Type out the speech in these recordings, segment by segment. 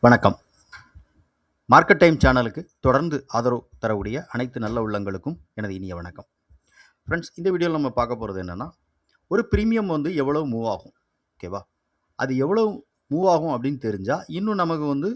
வணக்கம். Market time சேனலுக்கு தொடர்ந்து ஆதரவு தரக்கூடிய அனைத்து நல்ல உள்ளங்களுக்கும் எனது இனிய வணக்கம். ஃப்ரெண்ட்ஸ், இந்த வீடியோவில் நம்ம பார்க்க போகிறது என்னென்னா, ஒரு ப்ரீமியம் வந்து எவ்வளோ மூவ் ஆகும், ஓகேவா? அது எவ்வளோ மூவ் ஆகும் அப்படின்னு தெரிஞ்சால் இன்னும் நமக்கு வந்து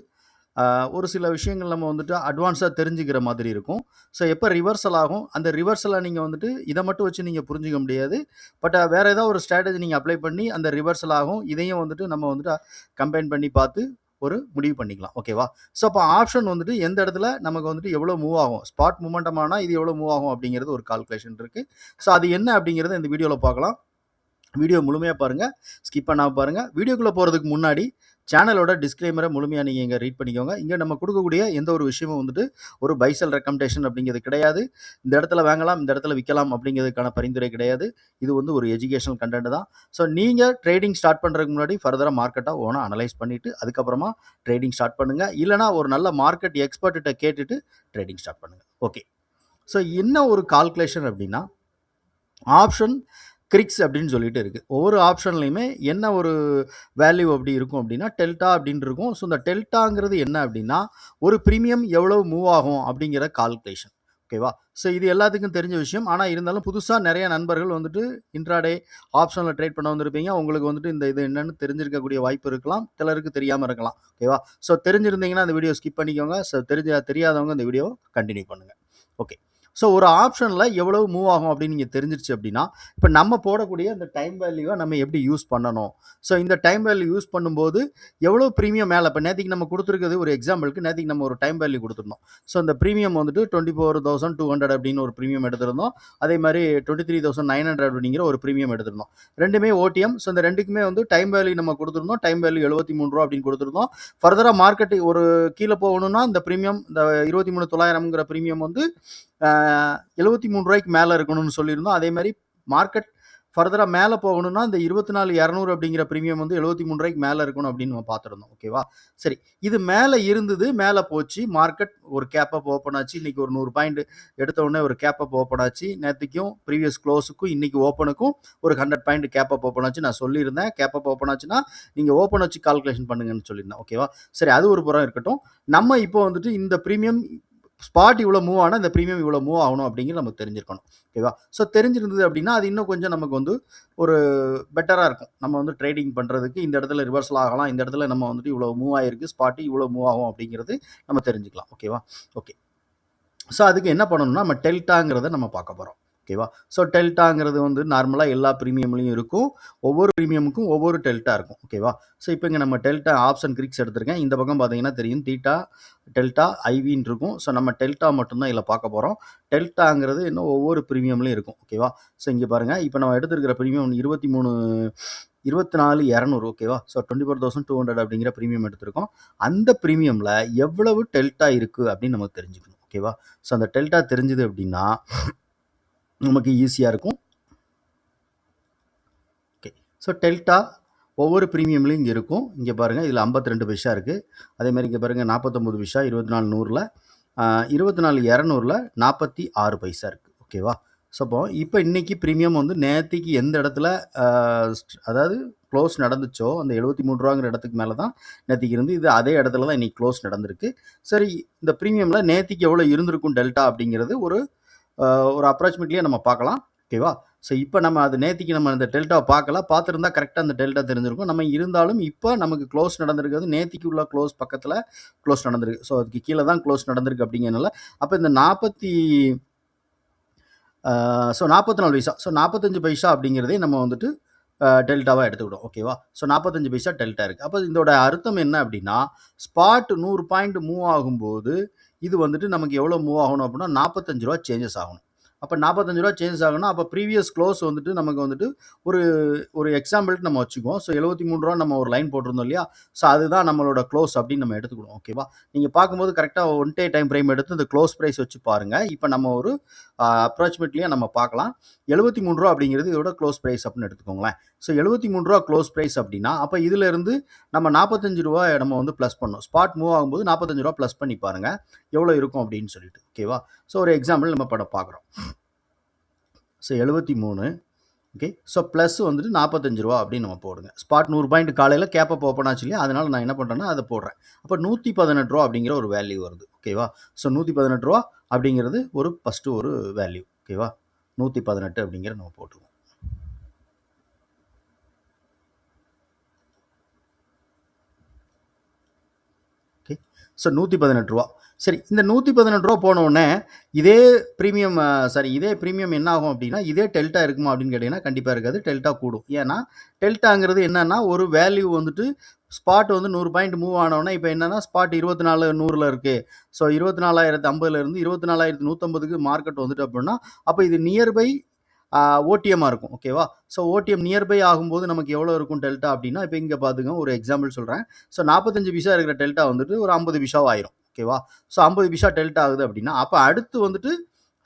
ஒரு சில விஷயங்கள் நம்ம வந்துட்டு அட்வான்ஸாக தெரிஞ்சுக்கிற மாதிரி இருக்கும். ஸோ எப்போ ரிவர்சல் ஆகும், அந்த ரிவர்சலை நீங்கள் வந்துட்டு இதை மட்டும் வச்சு நீங்கள் புரிஞ்சிக்க முடியாது. பட் வேறு ஏதாவது ஒரு ஸ்ட்ராட்டஜி நீங்கள் அப்ளை பண்ணி அந்த ரிவர்சல் ஆகும், இதையும் வந்துட்டு நம்ம வந்துட்டு கம்பைன் பண்ணி பார்த்து ஒரு முடிவு பண்ணிக்கலாம், ஓகேவா? ஸோ அப்போ ஆப்ஷன் வந்துட்டு எந்த இடத்துல நமக்கு வந்துட்டு எவ்வளோ மூவ் ஆகும், ஸ்பாட் மூமெண்டம் ஆனால் இது எவ்வளோ மூவ் ஆகும் அப்படிங்கிறது ஒரு கால்குலேஷன் இருக்குது. ஸோ அது என்ன அப்படிங்கிறத இந்த வீடியோவில் பார்க்கலாம். வீடியோ முழுமையாக பாருங்கள், ஸ்கிப் பண்ணாமல் பாருங்கள். வீடியோக்குள்ளே போகிறதுக்கு முன்னாடி சேனலோட டிஸ்க்ளைமரை முழுமையாக நீங்கள் இங்கே ரீட் பண்ணிக்கோங்க. இங்கே நம்ம கொடுக்கக்கூடிய எந்த ஒரு விஷயமும் வந்துட்டு ஒரு பை செல் ரெக்கமெண்டேஷன் அப்படிங்கிறது கிடையாது. இந்த இடத்துல வாங்கலாம், இந்த இடத்துல விற்கலாம் அப்படிங்கிறதுக்கான பரிந்துரை கிடையாது. இது வந்து ஒரு எஜுகேஷனல் கண்டென்ட் தான். ஸோ நீங்கள் ட்ரேடிங் ஸ்டார்ட் பண்ணுறதுக்கு முன்னாடி ஃபர்தராக மார்க்கெட்டை ஓனாக அனலைஸ் பண்ணிவிட்டு அதுக்கப்புறமா ட்ரேடிங் ஸ்டார்ட் பண்ணுங்கள். இல்லைனா ஒரு நல்ல மார்க்கெட் எக்ஸ்பர்ட்டிட்ட கேட்டுட்டு ட்ரேடிங் ஸ்டார்ட் பண்ணுங்கள். ஓகே, ஸோ என்ன ஒரு கால்குலேஷன் அப்படின்னா, ஆப்ஷன் கிரிக்ஸ் அப்படின்னு சொல்லிட்டு இருக்குது. ஒவ்வொரு ஆப்ஷன்லையுமே என்ன ஒரு வேல்யூ அப்படி இருக்கும் அப்படின்னா டெல்டா அப்படின்னு இருக்கும். ஸோ இந்த டெல்டாங்கிறது என்ன அப்படின்னா, ஒரு ப்ரீமியம் எவ்வளோ மூவ் ஆகும் அப்படிங்கிற கால்குலேஷன், ஓகேவா? ஸோ இது எல்லாத்துக்கும் தெரிஞ்ச விஷயம். ஆனால் இருந்தாலும் புதுசாக நிறைய நண்பர்கள் வந்துட்டு இன்ட்ராடே ஆப்ஷனில் ட்ரேட் பண்ண வந்திருப்பீங்க. உங்களுக்கு வந்துட்டு இந்த இது என்னென்னு தெரிஞ்சிருக்கக்கூடிய வாய்ப்பு இருக்கலாம், சிலருக்கு தெரியாமல் இருக்கலாம், ஓகேவா? ஸோ தெரிஞ்சிருந்தீங்கன்னா அந்த வீடியோ ஸ்கிப் பண்ணிக்கோங்க. ஸோ தெரியாதவங்க இந்த வீடியோ கண்டினியூ பண்ணுங்கள். ஓகே, ஸோ ஒரு ஆப்ஷனில் எவ்வளவு மூவ் ஆகும் அப்படின்னு நீங்கள் தெரிஞ்சிருச்சு அப்படின்னா, இப்போ நம்ம போடக்கூடிய அந்த டைம் வேல்யூவை நம்ம எப்படி யூஸ் பண்ணணும்? ஸோ இந்த டைம் வேல்யூ யூஸ் பண்ணும்போது எவ்வளோ ப்ரீமியம் மேலே, இப்போ நேற்றுக்கு நம்ம கொடுத்துருக்கிறது ஒரு எக்ஸாம்பிளுக்கு, நேற்றுக்கு நம்ம ஒரு டைம் வேல்யூ கொடுத்துருந்தோம். ஸோ அந்த ப்ரீமியம் வந்துட்டு 24,200 அப்படின்னு ஒரு ப்ரீமியம் எடுத்திருந்தோம். அதே மாதிரி 23,900 அப்படிங்கிற ஒரு ப்ரீமியம் எடுத்திருந்தோம். ரெண்டுமே ஓடிஎம். ஸோ இந்த ரெண்டுக்குமே வந்து டைம் வேல்யூ நம்ம கொடுத்துருந்தோம். டைம் வேல்யூ 73 ரூபா அப்படின்னு கொடுத்துருந்தோம். ஃபர்தராக மார்க்கெட்டு ஒரு கீழே போகணும்னா இந்த ப்ரீமியம், இந்த 23,900ங்கிற ப்ரீமியம் வந்து 73 ரூபாய்க்கு மேலே இருக்கணும்னு சொல்லியிருந்தோம். அதே மாதிரி மார்க்கெட் ஃபர்தராக மேலே போகணும்னா இந்த 24,200 அப்படிங்கிற ப்ரீமியம் வந்து 73 ரூபாய்க்கு மேலே இருக்கணும் அப்படின்னு நம்ம பார்த்துருந்தோம், ஓகேவா? சரி, இது மேலே இருந்தது, மேலே போச்சு, மார்க்கெட் ஒரு கேப் அப் ஓப்பன் ஆச்சு. இன்றைக்கி ஒரு 100 பாயிண்ட் எடுத்த உடனே ஒரு கேப் அப் ஓப்பன் ஆச்சு. நேற்றுக்கும் ப்ரீவியஸ் க்ளோஸுக்கும் இன்றைக்கி ஓப்பனுக்கும் ஒரு 100 பாயிண்ட் கேப் அப் ஓப்பன் ஆச்சு. நான் சொல்லியிருந்தேன், கேப் அப் ஓப்பன் ஆச்சுன்னா நீங்கள் ஓப்பன் வச்சு கால்குலேஷன் பண்ணுங்கன்னு சொல்லியிருந்தேன், ஓகேவா? சரி, அது ஒரு புறம் இருக்கட்டும். நம்ம இப்போ வந்துட்டு இந்த ப்ரீமியம் ஸ்பாட் இவ்வளோ மூவ் ஆனால் இந்த ப்ரீமியம் இவ்வளோ மூவ் ஆகணும் அப்படிங்கிறது நமக்கு தெரிஞ்சிருக்கணும், ஓகேவா? ஸோ தெரிஞ்சிருந்தது அப்படின்னா அது இன்னும் கொஞ்சம் நமக்கு வந்து ஒரு பெட்டராக இருக்கும். நம்ம வந்து ட்ரேடிங் பண்ணுறதுக்கு இந்த இடத்துல ரிவர்சல் ஆகலாம், இந்த இடத்துல நம்ம வந்துட்டு இவ்வளோ மூவ் ஆகிருக்கு, ஸ்பாட்டு இவ்வளோ மூவ் ஆகும் அப்படிங்கிறது நம்ம தெரிஞ்சுக்கலாம், ஓகேவா? ஓகே, ஸோ அதுக்கு என்ன பண்ணணும்னா நம்ம டெல்டாங்கிறத நம்ம பார்க்க போகிறோம், ஓகேவா? ஸோ டெல்டாங்கிறது வந்து நார்மலாக எல்லா ப்ரீமியம்லையும் இருக்கும். ஒவ்வொரு ப்ரீமியமுக்கும் ஒவ்வொரு டெல்டா இருக்கும், ஓகேவா? ஸோ இப்போ இங்கே நம்ம டெல்டா ஆப்ஷன் கிரிக்ஸ் எடுத்திருக்கேன். இந்த பக்கம் பார்த்தீங்கன்னா தெரியும் தீட்டா, டெல்டா, ஐவின்னு இருக்கும். ஸோ நம்ம டெல்டா மட்டும்தான் இதில் பார்க்க போகிறோம். டெல்டாங்கிறது இன்னும் ஒவ்வொரு ப்ரீமியம்லையும் இருக்கும், ஓகேவா? ஸோ இங்கே பாருங்கள், இப்போ நம்ம எடுத்துருக்கிற ப்ரீமியம் 24,200, ஓகேவா? ஸோ 24,200 அப்படிங்கிற ப்ரீமியம் எடுத்திருக்கோம். அந்த ப்ரீமியமில் எவ்வளவு டெல்டா இருக்குது அப்படின்னு நமக்கு தெரிஞ்சுக்கணும், ஓகேவா? ஸோ அந்த டெல்டா தெரிஞ்சுது அப்படின்னா நமக்கு ஈஸியாக இருக்கும். ஓகே, ஸோ டெல்டா ஒவ்வொரு ப்ரீமியம்லையும் இங்கே இருக்கும். இங்கே பாருங்கள், இதில் 52 பைசா இருக்குது. அதேமாதிரி இங்கே பாருங்கள் 49 பைசா, 24,100ல் 24,200ல் 46 பைசா இருக்குது, ஓகேவா? ஸோ இப்போ இன்றைக்கி ப்ரீமியம் வந்து நேற்றுக்கு எந்த இடத்துல அதாவது க்ளோஸ் நடந்துச்சோ அந்த 73 ரூபாங்கிற இடத்துக்கு மேலே தான் நேற்றுக்கு இருந்து, இது அதே இடத்துல தான் இன்றைக்கி க்ளோஸ் நடந்திருக்கு. சரி, இந்த ப்ரீமியமில் நேற்றுக்கு எவ்வளோ இருந்திருக்கும் டெல்டா அப்படிங்கிறது ஒரு அப்ராக்சிமேட்லியே நம்ம பார்க்கலாம், ஓகேவா? ஸோ இப்போ நம்ம அது நேற்றுக்கு நம்ம அந்த டெல்டா பார்த்துருந்தா கரெக்டாக அந்த டெல்டா தெரிஞ்சிருக்கும். நம்ம இருந்தாலும் இப்போ நமக்கு க்ளோஸ் நடந்திருக்கிறது நேற்றுக்கு உள்ள க்ளோஸ் பக்கத்தில் க்ளோஸ் நடந்திருக்கு. ஸோ அதுக்கு கீழே தான் க்ளோஸ் நடந்திருக்கு அப்படிங்கிறனால அப்போ இந்த 44 பைசா, ஸோ 45 பைசா அப்படிங்கிறதே நம்ம வந்துட்டு டெல்டாவாக எடுத்துக்கிடும், ஓகேவா? ஸோ 45 பைசா டெல்டா இருக்குது. அப்போ இதோட அர்த்தம் என்ன அப்படின்னா, ஸ்பாட் 100 பாயிண்ட் மூவ் ஆகும்போது இது வந்துட்டு நமக்கு எவ்வளோ மூவ் ஆகணும் அப்படின்னா 45 ரூபா சேஞ்சஸ் ஆகணும். அப்போ 45 ரூபா சேஞ்சஸ் ஆகணும். அப்போ ப்ரீவியஸ் க்ளோஸ் வந்துட்டு நமக்கு வந்துட்டு ஒரு எக்ஸாம்பிளுக்கு நம்ம வச்சுக்குவோம். ஸோ 73 ரூபா நம்ம ஒரு லைன் போட்டிருந்தோம் இல்லையா? ஸோ அதுதான் நம்மளோட க்ளோஸ் அப்படின்னு நம்ம எடுத்துக்கணும், ஓகேவா? நீங்கள் பார்க்கும்போது கரெக்டாக 1 டே டைம் ஃப்ரேம் எடுத்து இந்த க்ளோஸ் ப்ரைஸ் வச்சு பாருங்கள். இப்போ நம்ம ஒரு அப்ராக்சிமேட்லியாக நம்ம பார்க்கலாம். 73 ரூபா அப்படிங்கிறது இதோட க்ளோஸ் ப்ரைஸ் அப்படின்னு எடுத்துக்கோங்களேன். ஸோ 73 ரூபா க்ளோஸ் ப்ரைஸ் அப்படின்னா அப்போ இதிலேருந்து நம்ம 45 ரூபா நம்ம வந்து ப்ளஸ் பண்ணணும். ஸ்பாட் மூவ் ஆகும்போது 45 ரூபா ப்ளஸ் பண்ணி பாருங்கள் எவ்வளோ இருக்கும் அப்படின்னு சொல்லிட்டு, ஓகேவா? ஸோ ஒரு எக்ஸாம்பிள் நம்ம படம் பார்க்குறோம். So 73 okay. ஸோ ப்ளஸ் வந்துட்டு ரூ. 45 அப்படின்னு நம்ம போடுங்க. ஸ்பாட் 100 பாயிண்ட் காலையில கேப் அப் ஓப்பன் ஆச்சு இல்லையா? அதனால நான் என்ன பண்றேன்னா, அத போடுறேன். அப்ப ரூ. 118 அப்படிங்கிற ஒரு வேல்யூ வருது. ஓகேவா? ஸோ ரூ. 118 அப்படிங்கிறது ஒரு ஃபர்ஸ்ட்டு ஒரு வேல்யூ. ஓகேவா? 118 அப்படிங்கிறத நம்ம போட்டுருவோம். ஓகே. ஸோ ரூ. 118. சரி, இந்த ரூ. 118 போன உடனே இதே பிரீமியம் இதே பிரீமியம் என்ன ஆகும் அப்படின்னா, இதே டெல்டா இருக்குமா அப்படின்னு கேட்டீங்கன்னா, கண்டிப்பா இருக்காது. டெல்டா கூடும். ஏன்னா, டெல்டாங்கிறது என்னன்னா, ஒரு வேல்யூ வந்துட்டு ஸ்பாட் வந்து 100 பாயிண்ட் மூவ் ஆனவுடனே, இப்ப என்னன்னா ஸ்பாட் 24,100ல இருக்கு. ஸோ 24,050ல இருந்து 24,150க்கு மார்க்கெட் வந்துட்டு அப்படின்னா, அப்ப இது நியர்பை ஓடிஎம்மா இருக்கும். ஓகேவா? ஸோ ஓடிஎம் நியர்பை ஆகும்போது நமக்கு எவ்வளோ இருக்கும் டெல்டா அப்படின்னா, இப்ப இங்க பாத்துங்க ஒரு எக்ஸாம்பிள் சொல்றேன். ஸோ 45 பைசா இருக்கிற டெல்டா வந்துட்டு ஒரு 50 பைசாவா ஆயிரும். ஓகேவா? ஸோ 50 பைசா டெல்டா ஆகுது அப்படின்னா, அப்ப அடுத்து வந்துட்டு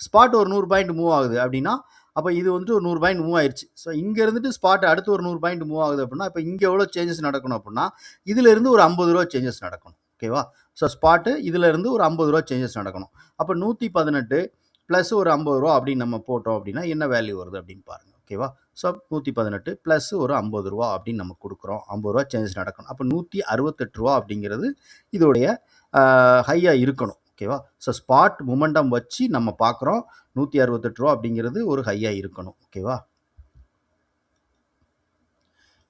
ஸ்பாட் ஒரு 100 பாயிண்ட் மூவ் ஆகுது அப்படின்னா, அப்ப இது வந்துட்டு ஒரு 100 பாயிண்ட் மூவ் ஆயிருச்சு. ஸோ இங்க இருந்துட்டு ஸ்பாட் அடுத்து ஒரு 100 பாயிண்ட் மூவ் ஆகுது அப்படின்னா, இப்ப இங்க எவ்வளோ சேஞ்சஸ் நடக்கணும் அப்படின்னா, இதுல இருந்து ஒரு ரூ. 50 சேஞ்சஸ் நடக்கணும். ஓகேவா? ஸோ ஸ்பாட் இதுல இருந்து ஒரு ரூ. 50 சேஞ்சஸ் நடக்கணும். அப்ப 118 பிளஸ் ஒரு ரூ. 50 அப்படின்னு நம்ம போட்டோம் அப்படின்னா, என்ன வேல்யூ வருது அப்படின்னு பாருங்க. ஓகேவா? ஸோ 118 பிளஸ் ஒரு ரூ. 50 அப்படின்னு நம்ம கொடுக்குறோம். ரூ. 50 சேஞ்சஸ் நடக்கணும். அப்போ ரூ. 168 அப்படிங்கிறது இதோடைய ஹையா இருக்கணும். ஓகேவா? ஸோ ஸ்பாட் மொமெண்டம் வச்சு நம்ம பார்க்குறோம். ரூ. 168 அப்படிங்கிறது ஒரு ஹையா இருக்கணும். ஓகேவா?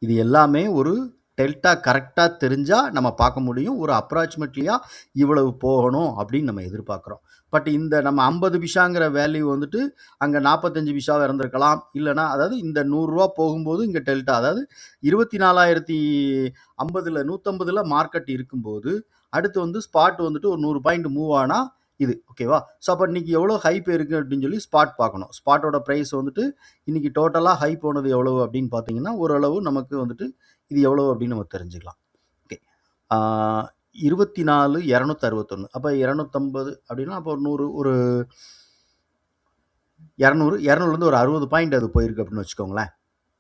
இது எல்லாமே ஒரு டெல்டா கரெக்டா தெரிஞ்சா நம்ம பார்க்க முடியும். ஒரு அப்ராக்ஸிமேட்லியா இவ்வளவு போகணும் அப்படின்னு நம்ம எதிர்பார்க்குறோம். பட் இந்த நம்ம 50 பைசாங்கிற வேல்யூ வந்துட்டு அங்க 45 பைசாவா இருந்திருக்கலாம். இல்லன்னா அதாவது இந்த ரூ. 100 போகும்போது இங்க டெல்டா அதாவது 24,050ல 150ல மார்க்கெட் இருக்கும்போது, அடுத்து வந்து ஸ்பாட் வந்துட்டு ஒரு 100 பாயிண்ட் மூவ் ஆனா இது. ஓகேவா? ஸோ அப்ப இன்னைக்கு எவ்வளோ ஹை போயிருக்கு அப்படின்னு சொல்லி ஸ்பாட் பார்க்கணும். ஸ்பாட்டோட பிரைஸ் வந்துட்டு இன்னைக்கு டோட்டலா ஹை போனது எவ்வளவு அப்படின்னு பார்த்தீங்கன்னா, ஓரளவு நமக்கு வந்துட்டு இது எவ்வளவு அப்படின்னு நம்ம தெரிஞ்சுக்கலாம். ஓகே. 24,261 அப்ப 250 அப்படின்னா அப்போ ஒரு 100 ஒரு 200 200லேருந்து ஒரு 60 பாயிண்ட் அது போயிருக்கு அப்படின்னு வச்சுக்கோங்களேன்.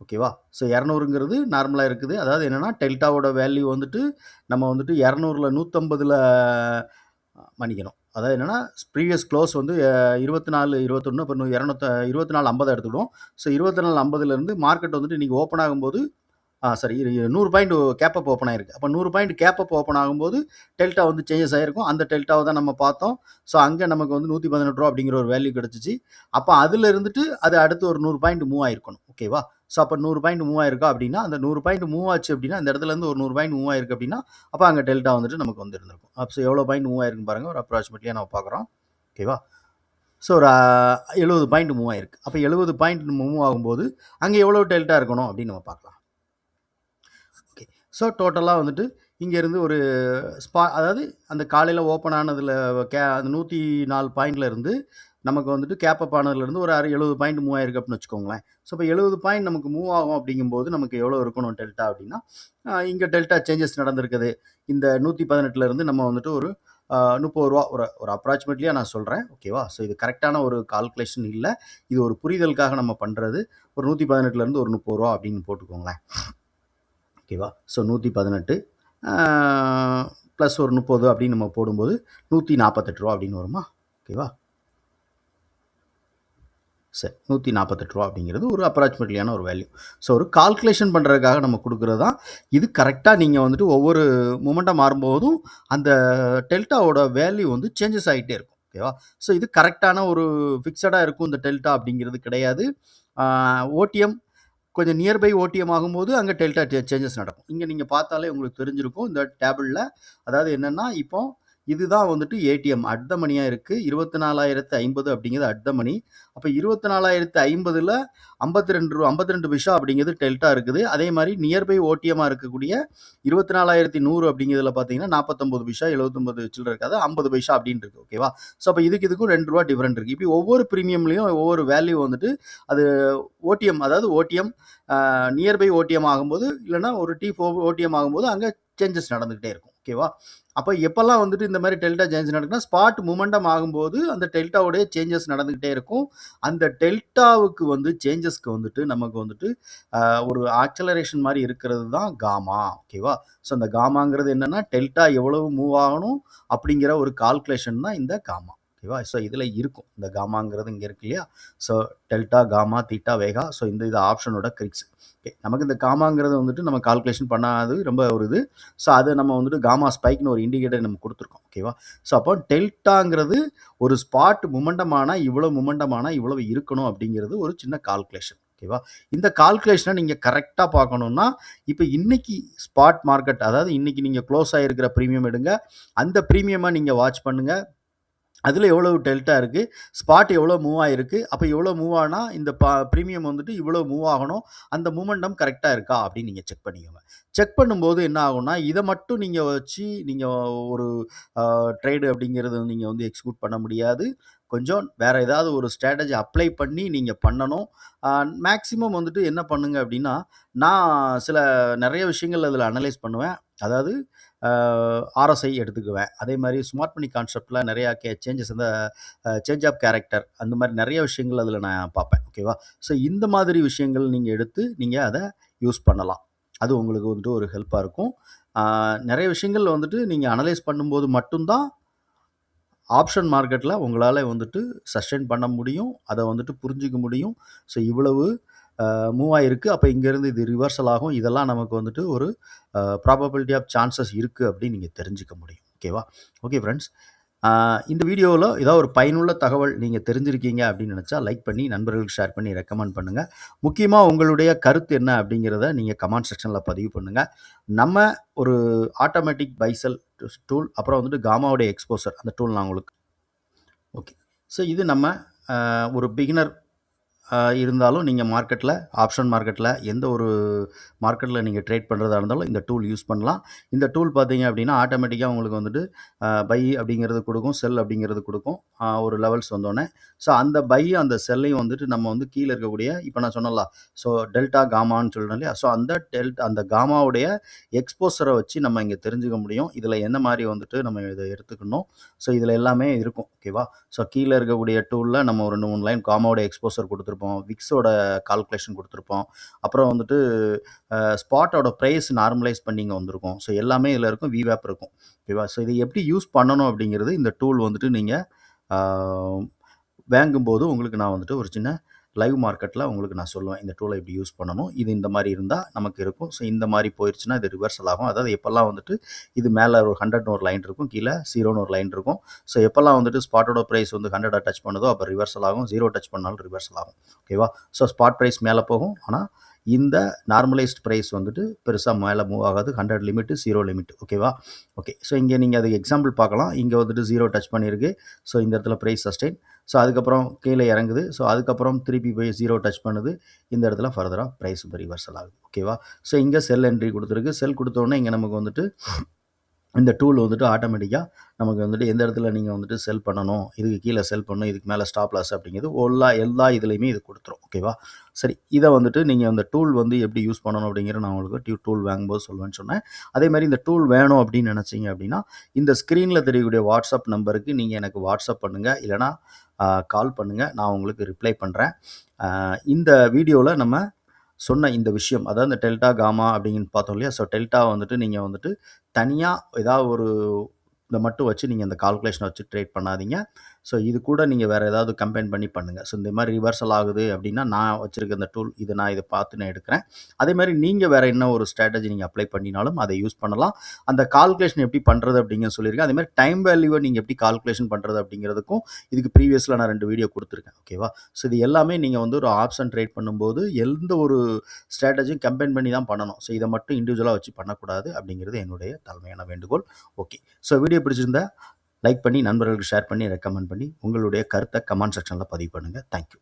ஓகேவா? ஸோ 200ங்கிறது நார்மலா இருக்குது. அதாவது என்னன்னா, டெல்டாவோட வேல்யூ வந்துட்டு நம்ம வந்துட்டு 200ல 150ல மன்னிக்கணும். அதாவது என்னன்னா, ப்ரீவியஸ் க்ளோஸ் வந்து 24, 21 இப்போ 24.50 எடுத்துக்கிடுவோம். ஸோ 24.50லேருந்து மார்க்கெட் வந்துட்டு இன்னைக்கு ஓப்பன் ஆகும்போது சரி 100 பாயிண்ட் கேப் அப் ஓப்பன் ஆயிருக்கு. அப்போ 100 பாயிண்ட் கேப் அப் ஓப்பன் ஆகும்போது டெல்டா வந்து சேஞ்சஸ் ஆயிருக்கும். அந்த டெல்டாவை தான் நம்ம பார்த்தோம். ஸோ அங்கே நமக்கு வந்து ரூ. 118 அப்படிங்கிற ஒரு வேல்யூ கிடைச்சிச்சு. அப்போ அதில் இருந்துட்டு அது அடுத்து ஒரு 100 பாயிண்ட் மூவ் ஆயிருக்கணும். ஓகேவா? ஸோ அப்போ 100 பாயிண்ட் மூவ் ஆயிருக்கா அப்படின்னா, அந்த 100 பாயிண்ட் மூவ் ஆச்சு அப்படின்னா, இந்த இடத்துல இருந்து ஒரு 100 பாயிண்ட் மூவ் ஆயிருக்கு அப்படின்னா, அப்போ அங்கே டெல்டா வந்துட்டு நமக்கு வந்து இருந்திருக்கும். அப்போ எவ்வளோ பாயிண்ட் மூவ் ஆயிருக்குன்னு பாருங்க. ஒரு அப்ராக்சிமேட்லியாக நம்ம பார்க்குறோம். ஓகேவா? ஸோ ஒரு 70 பாயிண்ட் மூவ் ஆயிருக்கு. அப்போ 70 பாயிண்ட் மூவ் ஆகும்போது அங்கே எவ்வளோ டெல்டா இருக்கணும் அப்படின்னு நம்ம பார்க்கலாம். ஓகே. ஸோ டோட்டலா வந்துட்டு இங்கேருந்து ஒரு அதாவது அந்த காலையில ஓப்பன் ஆனதில அந்த 104 பாயிண்ட்ல இருந்து நமக்கு வந்துட்டு கேப் அப் ஆனதுலேருந்து ஒரு 70 பாயிண்ட் மூவ் ஆயிருக்கு அப்படின்னு வச்சுக்கோங்களேன். ஸோ இப்போ 70 பாயிண்ட் நமக்கு மூவ் ஆகும் அப்படிங்கும்போது நமக்கு எவ்வளோ இருக்கணும் டெல்டா அப்படின்னா, இங்கே டெல்டா சேஞ்சஸ் நடந்திருக்குது. இந்த 118லேருந்து நம்ம வந்துட்டு ஒரு ரூ. 30 ஒரு ஒரு அப்ராக்சிமேட்லியா நான் சொல்றேன். ஓகேவா? ஸோ இது கரெக்டான ஒரு கால்குலேஷன் இல்ல. இது ஒரு புரிதலுக்காக நம்ம பண்றது. ஒரு 118லேருந்து ஒரு ரூ. 30 அப்படின்னு போட்டுக்கோங்களேன். ஓகேவா? ஸோ 118 ப்ளஸ் ஒரு 30 அப்படின்னு நம்ம போடும்போது ரூ. 148 அப்படின்னு வருமா? ஓகேவா? சரி, ரூ. 148 அப்படிங்கிறது ஒரு அப்ராக்சிமேட்லியான ஒரு வேல்யூ. ஸோ ஒரு கால்குலேஷன் பண்ணுறதுக்காக நம்ம கொடுக்குறது தான். இது கரெக்டாக நீங்கள் வந்துட்டு ஒவ்வொரு மொமெண்டம் மாறும்போதும் அந்த டெல்டாவோட வேல்யூ வந்து சேஞ்சஸ் ஆகிட்டே இருக்கும். ஓகேவா? ஸோ இது கரெக்டான ஒரு ஃபிக்ஸடாக இருக்கும் இந்த டெல்டா அப்படிங்கிறது கிடையாது. ஓடிஎம் கொஞ்சம் நியர்பை ஓடிஎம் ஆகும்போது அங்கே டெல்டா சேஞ்சஸ் நடக்கும். இங்கே நீங்கள் பார்த்தாலே உங்களுக்கு தெரிஞ்சிருக்கும் இந்த டேபிளில். அதாவது என்னென்னா, இப்போ இதுதான் வந்துட்டு ஏடிஎம் அட் த மணியாக இருக்குது. 24,050 அப்படிங்கிறது அட் த மணி. அப்போ 24,050ல் 52 பைசா அப்படிங்கிறது டெல்டா இருக்குது. அதே மாதிரி நியர்பை ஓடிஎம்மாக இருக்கக்கூடிய 24,100 அப்படிங்கிறதுல பார்த்தீங்கன்னா 49 பைசா 79 சில்லற இருக்காது 50 பைசா அப்படின்னு இருக்கு. ஓகேவா? ஸோ அப்போ இதுக்கும் ரூ. 2 டிஃபரெண்ட் இருக்குது. இப்படி ஒவ்வொரு ப்ரீமியம்லையும் ஒவ்வொரு வேல்யூ வந்துட்டு அது ஓடிஎம் அதாவது ஓடிஎம் நியர்பை ஓடிஎம் ஆகும்போது இல்லைன்னா ஒரு ஓடிஎம் ஆகும்போது அங்கே சேஞ்சஸ் நடந்துகிட்டே இருக்கும். ஓகேவா? அப்போ எப்பெல்லாம் வந்துட்டு இந்த மாதிரி டெல்டா சேஞ்ச் நடக்குன்னா ஸ்பாட் மொமெண்டம் ஆகும்போது அந்த டெல்டாவுடைய சேஞ்சஸ் நடந்துகிட்டே இருக்கும். அந்த டெல்டாவுக்கு வந்து சேஞ்சஸ்க்கு வந்துட்டு நமக்கு வந்துட்டு ஒரு ஆக்சலரேஷன் மாதிரி இருக்கிறது தான் காமா. ஓகேவா? ஸோ அந்த காமாங்கிறது என்னன்னா டெல்டா எவ்வளவு மூவ் ஆகணும் அப்படிங்கிற ஒரு கால்குலேஷன் தான் இந்த காமா. ஓகேவா? ஸோ இதில் இருக்கும் இந்த காமாங்கிறது இங்கே இருக்கு இல்லையா? ஸோ டெல்டா, காமா, தீட்டா, வேகா. ஸோ இது ஆப்ஷனோட கிரிக்ஸ். ஓகே, நமக்கு இந்த காமாங்கிறது வந்துட்டு நம்ம கால்குலேஷன் பண்ணாது ரொம்ப ஒரு இது. ஸோ அது நம்ம வந்துட்டு காமா ஸ்பைக்னு ஒரு இண்டிகேட்டர் நம்ம கொடுத்துருக்கோம். ஓகேவா? ஸோ அப்போ டெல்டாங்கிறது ஒரு ஸ்பாட் மொமெண்டமானா இவ்வளவு இருக்கணும் அப்படிங்கிறது ஒரு சின்ன கால்குலேஷன். ஓகேவா? இந்த கால்குலேஷனை நீங்கள் கரெக்டாக பார்க்கணுன்னா, இப்போ இன்னைக்கு ஸ்பாட் மார்க்கெட், அதாவது இன்னைக்கு நீங்கள் க்ளோஸ் ஆகிருக்கிற ப்ரீமியம் எடுங்க. அந்த ப்ரீமியமாக நீங்கள் வாட்ச் பண்ணுங்கள். அதில் எவ்வளவு டெல்டா இருக்குது, ஸ்பாட் எவ்வளோ மூவ் ஆகிருக்கு, அப்போ எவ்வளோ மூவ் ஆனால் இந்த ப்ரீமியம் வந்துட்டு இவ்வளோ மூவ் ஆகணும், அந்த மூமெண்டம் கரெக்டாக இருக்கா அப்படின்னு நீங்கள் செக் பண்ணிக்கோங்க. செக் பண்ணும்போது என்ன ஆகும்னா, இதை மட்டும் நீங்கள் வச்சு நீங்கள் ஒரு ட்ரேடு அப்படிங்கிறது நீங்கள் வந்து எக்ஸிக்யூட் பண்ண முடியாது. கொஞ்சம் வேறு ஏதாவது ஒரு ஸ்ட்ராட்டஜி அப்ளை பண்ணி நீங்கள் பண்ணணும். மேக்ஸிமம் வந்துட்டு என்ன பண்ணுங்க அப்படின்னா, நான் நிறைய விஷயங்கள் அதில் அனலைஸ் பண்ணுவேன். அதாவது ஆர்எஸ்ஐ எடுத்துக்குவேன். அதே மாதிரி ஸ்மார்ட் மணி கான்செப்டில் நிறையா சேஞ்சஸ், இந்த சேஞ்ச் ஆஃப் கேரக்டர், அந்த மாதிரி நிறைய விஷயங்கள் அதில் நான் பார்ப்பேன். ஓகேவா? ஸோ இந்த மாதிரி விஷயங்கள் நீங்கள் எடுத்து நீங்கள் அதை யூஸ் பண்ணலாம். அது உங்களுக்கு வந்துட்டு ஒரு ஹெல்ப்பாக இருக்கும். நிறைய விஷயங்கள் வந்துட்டு நீங்கள் அனலைஸ் பண்ணும்போது மட்டும்தான் ஆப்ஷன் மார்க்கெட்டில் உங்களால் வந்துட்டு சஸ்டெயின் பண்ண முடியும். அதை வந்துட்டு புரிஞ்சிக்க முடியும். ஸோ இவ்வளவு மூவ் ஆகிருக்கு, அப்போ இங்கேருந்து இது ரிவர்சல் ஆகும், இதெல்லாம் நமக்கு வந்துட்டு ஒரு ப்ராபபிலிட்டி ஆஃப் சான்சஸ் இருக்குது அப்படின்னு நீங்கள் தெரிஞ்சுக்க முடியும். ஓகேவா? ஓகே ஃப்ரெண்ட்ஸ், இந்த வீடியோவில் ஏதாவது ஒரு பயனுள்ள தகவல் நீங்கள் தெரிஞ்சிருக்கீங்க அப்படின்னு நினச்சா லைக் பண்ணி நண்பர்களுக்கு ஷேர் பண்ணி ரெக்கமெண்ட் பண்ணுங்கள். முக்கியமாக உங்களுடைய கருத்து என்ன அப்படிங்கிறத நீங்கள் கமெண்ட் செக்ஷனில் பதிவு பண்ணுங்கள். நம்ம ஒரு ஆட்டோமேட்டிக் பைசல் டூல், அப்புறம் வந்துட்டு காமாவுடைய எக்ஸ்போசர், அந்த டூல் நான் உங்களுக்கு ஓகே. ஸோ இது நம்ம ஒரு பிகினர் இருந்தாலும் நீங்கள் மார்க்கெட்டில், ஆப்ஷன் மார்க்கெட்டில், எந்த ஒரு மார்க்கெட்டில் நீங்கள் ட்ரேட் பண்ணுறதா இருந்தாலும் இந்த டூல் யூஸ் பண்ணலாம். இந்த டூல் பார்த்தீங்க அப்படின்னா ஆட்டோமேட்டிக்காக உங்களுக்கு வந்துட்டு பை அப்படிங்கிறது கொடுக்கும், செல் அப்படிங்கிறது கொடுக்கும் ஒரு லெவல்ஸ் வந்தோடனே. ஸோ அந்த பை அந்த செல்லையும் வந்துட்டு நம்ம வந்து கீழே இருக்கக்கூடிய, இப்போ நான் சொன்னல, ஸோ டெல்டா காமான்னு சொல்கிறேன் இல்லையா? ஸோ அந்த காமாவுடைய எக்ஸ்போசரை வச்சு நம்ம இங்கே தெரிஞ்சுக்க முடியும். இதில் என்ன மாதிரி வந்துட்டு நம்ம இதை எடுத்துக்கணும். ஸோ இதில் எல்லாமே இருக்கும். ஓகேவா? ஸோ கீழே இருக்கக்கூடிய டூலில் நம்ம ஒரு 2-3 லைன் காமாவோட எக்ஸ்போசர் கொடுத்துருப்போம், விக்ஸோட கால்குலேஷன் கொடுத்துருப்போம், அப்புறம் வந்துட்டு ஸ்பாட்டோட ப்ரைஸ் நார்மலைஸ் பண்ணி இங்கே வந்திருக்கும். ஸோ எல்லாமே இதில் இருக்கும், விவேப் இருக்கும். ஓகேவா? ஸோ இதை எப்படி யூஸ் பண்ணணும் அப்படிங்கிறது இந்த டூல் வந்துட்டு நீங்கள் வாங்கும்போது உங்களுக்கு நான் வந்துட்டு ஒரு சின்ன லைவ் மார்க்கெட்டில் உங்களுக்கு நான் சொல்லுவேன், இந்த டூலை எப்படி யூஸ் பண்ணணும், இது இந்த மாதிரி இருந்தால் நமக்கு இருக்கும். ஸோ இந்த மாதிரி போயிடுச்சுன்னா இது ரிவர்சல் ஆகும். அதாவது எப்போல்லாம் வந்துட்டு இது மேலே ஒரு 100ன்னு ஒரு லைன் இருக்கும், கீழே 0ன்னு ஒரு லைன் இருக்கும். ஸோ எப்போல்லாம் வந்துட்டு ஸ்பாட்டோட ப்ரைஸ் வந்து 100 டச் பண்ணுதோ அப்போ ரிவர்சல் ஆகும், 0 டச் பண்ணாலும் ரிவர்சல் ஆகும். ஓகேவா? ஸோ ஸ்பாட் ப்ரைஸ் மேலே போகும், ஆனால் இந்த நார்மலைஸ்ட் ப்ரைஸ் வந்துட்டு பெருசாக மேலே மூவ் ஆகாது. 100 லிமிட்டு, 0 லிமிட். ஓகேவா? ஓகே. ஸோ இங்கே நீங்கள் அதுக்கு எக்ஸாம்பிள் பார்க்கலாம். இங்கே வந்துட்டு 0 டச் பண்ணியிருக்கு. ஸோ இந்த இடத்துல ப்ரைஸ் சஸ்டெயின். ஸோ அதுக்கப்புறம் கீழே இறங்குது. ஸோ அதுக்கப்புறம் திருப்பி போய் 0 டச் பண்ணுது. இந்த இடத்துல ஃபர்தராக ப்ரைஸ் ரிவர்சல் ஆகுது. ஓகேவா? ஸோ இங்கே செல் என்ட்ரி கொடுத்துருக்கு. செல் கொடுத்தோடனே இங்கே நமக்கு வந்துட்டு இந்த டூல் வந்துட்டு ஆட்டோமேட்டிக்காக நமக்கு வந்துட்டு எந்த இடத்துல நீங்கள் வந்துட்டு செல் பண்ணணும், இதுக்கு கீழே செல் பண்ணணும், இதுக்கு மேலே ஸ்டாப் லாஸ் அப்படிங்கிறது எல்லா இதுலேயுமே இது கொடுத்துரும். ஓகேவா? சரி, இதை வந்துட்டு நீங்கள் அந்த டூல் வந்து எப்படி யூஸ் பண்ணணும் அப்படிங்கிற நான் உங்களுக்கு டூல் வாங்கும்போது சொல்லுவேன்னு சொன்னேன். அதே மாதிரி இந்த டூல் வேணும் அப்படின்னு நினச்சிங்க அப்படின்னா இந்த ஸ்க்ரீனில் தெரியக்கூடிய வாட்ஸ்அப் நம்பருக்கு நீங்கள் எனக்கு வாட்ஸ்அப் பண்ணுங்கள், இல்லைனா கால் பண்ணுங்கள், நான் உங்களுக்கு ரிப்ளை பண்ணுறேன். இந்த வீடியோவில் நம்ம சொன்ன இந்த விஷயம், அதாவது இந்த டெல்டா காமா அப்படின்னு பார்த்தோம் இல்லையா? ஸோ டெல்டா வந்துட்டு நீங்கள் வந்துட்டு தனியாக ஏதாவது ஒரு இதை மட்டும் வச்சு நீங்கள் அந்த கால்குலேஷனை வச்சு ட்ரேட் பண்ணாதீங்க. ஸோ இது கூட நீங்கள் வேறு ஏதாவது கம்பைன் பண்ணி பண்ணுங்கள். ஸோ இந்த மாதிரி ரிவர்சல் ஆகுது அப்படின்னா நான் வச்சுருக்க இந்த டூல் இதை பார்த்து நான் எடுக்கிறேன். அதே மாதிரி நீங்கள் வேறு என்ன ஒரு ஸ்ட்ராட்டஜி நீங்கள் அப்ளை பண்ணினாலும் அதை யூஸ் பண்ணலாம். அந்த கால்குலேஷன் எப்படி பண்ணுறது அப்படிங்கிற சொல்லியிருக்கேன். அதே மாதிரி டைம் வேல்யூவை நீங்கள் எப்படி கால்குலேஷன் பண்ணுறது அப்படிங்கிறதுக்கும் இதுக்கு ப்ரீவியஸில் நான் 2 வீடியோ கொடுத்துருக்கேன். ஓகேவா? ஸோ இது எல்லாமே நீங்கள் வந்து ஒரு ஆப்ஷன் ட்ரேட் பண்ணும்போது எந்த ஒரு ஸ்ட்ராட்டஜியும் கம்பைன் பண்ணி தான் பண்ணணும். ஸோ இதை மட்டும் இண்டிவிஜுவலாக வச்சு பண்ணக்கூடாது அப்படிங்கிறது என்னுடைய தலைமையான வேண்டுகோள். ஓகே. ஸோ வீடியோ பிடிச்சிருந்தா லைக் பண்ணி நண்பர்களுக்கு ஷேர் பண்ணி ரெக்கமெண்ட் பண்ணி உங்களுடைய கருத்தை கமெண்ட் செக்ஷனில் பதிவு பண்ணுங்கள். தேங்க்யூ.